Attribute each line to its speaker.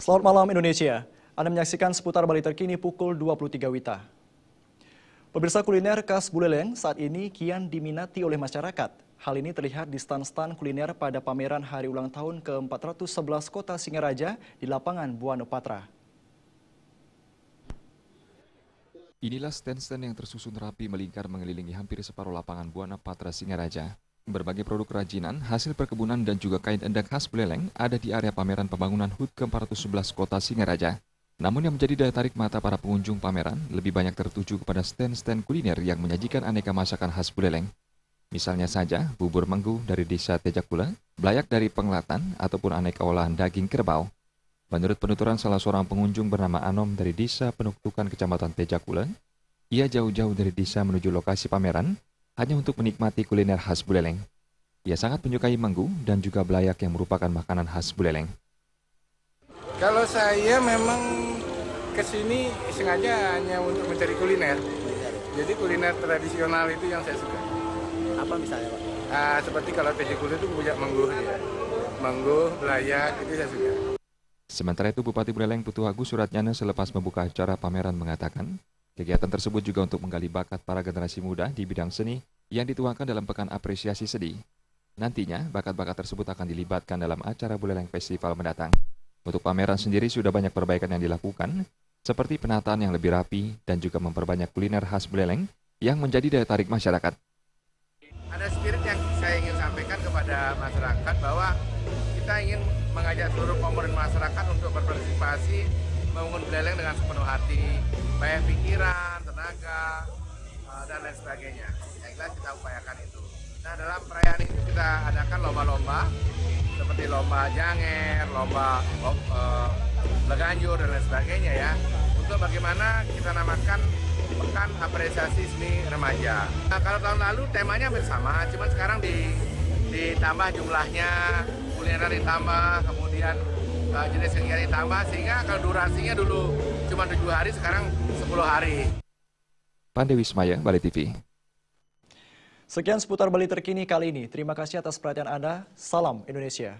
Speaker 1: Selamat malam Indonesia. Anda menyaksikan seputar Bali terkini pukul 23 WITA. Pemirsa, kuliner khas Buleleng saat ini kian diminati oleh masyarakat. Hal ini terlihat di stand-stand kuliner pada pameran hari ulang tahun ke-411 Kota Singaraja di lapangan Buana Patra.
Speaker 2: Inilah stand-stand yang tersusun rapi melingkar mengelilingi hampir separuh lapangan Buana Patra Singaraja. Berbagai produk kerajinan, hasil perkebunan dan juga kain endek khas Buleleng ada di area pameran pembangunan HUT ke-411 Kota Singaraja. Namun yang menjadi daya tarik mata para pengunjung pameran lebih banyak tertuju kepada stand-stand kuliner yang menyajikan aneka masakan khas Buleleng. Misalnya saja bubur menggu dari desa Tejakula, belayak dari Penglatan, ataupun aneka olahan daging kerbau. Menurut penuturan salah seorang pengunjung bernama Anom dari desa Penuktukan Kecamatan Tejakula, ia jauh-jauh dari desa menuju lokasi pameran hanya untuk menikmati kuliner khas Buleleng. Ia sangat menyukai menggu dan juga belayak yang merupakan makanan khas Buleleng.
Speaker 3: Kalau saya memang kesini sengaja hanya untuk mencari kuliner. Jadi kuliner tradisional itu yang saya suka.
Speaker 4: Apa misalnya, Pak?
Speaker 3: Seperti kalau Tejakula itu punya menggu, ya. Menggu, belayak, itu saya suka.
Speaker 2: Sementara itu Bupati Buleleng Putu Agus Suratnyana selepas membuka acara pameran mengatakan, kegiatan tersebut juga untuk menggali bakat para generasi muda di bidang seni yang dituangkan dalam Pekan Apresiasi Seni. Nantinya, bakat-bakat tersebut akan dilibatkan dalam acara Buleleng Festival mendatang. Untuk pameran sendiri sudah banyak perbaikan yang dilakukan, seperti penataan yang lebih rapi dan juga memperbanyak kuliner khas Buleleng yang menjadi daya tarik masyarakat.
Speaker 3: Ada spirit yang saya ingin sampaikan kepada masyarakat bahwa kita ingin mengajak seluruh komponen masyarakat untuk berpartisipasi membangun Buleleng dengan sepenuh hati, baik pikiran, tenaga, dan lain sebagainya. Yang jelas kita upayakan itu. Nah, dalam perayaan ini kita adakan lomba-lomba seperti lomba janger, lomba leganjur dan lain sebagainya ya. Untuk bagaimana kita namakan Pekan Apresiasi Seni Remaja. Nah, kalau tahun lalu temanya hampir sama, cuman sekarang ditambah jumlahnya, kuliner ditambah, kemudian jenis kegiatan ditambah, sehingga kalau durasinya dulu cuma 7 hari, sekarang 10 hari.
Speaker 2: Pandewi Wismaya, Bali TV.
Speaker 1: Sekian seputar Bali terkini kali ini. Terima kasih atas perhatian Anda. Salam Indonesia.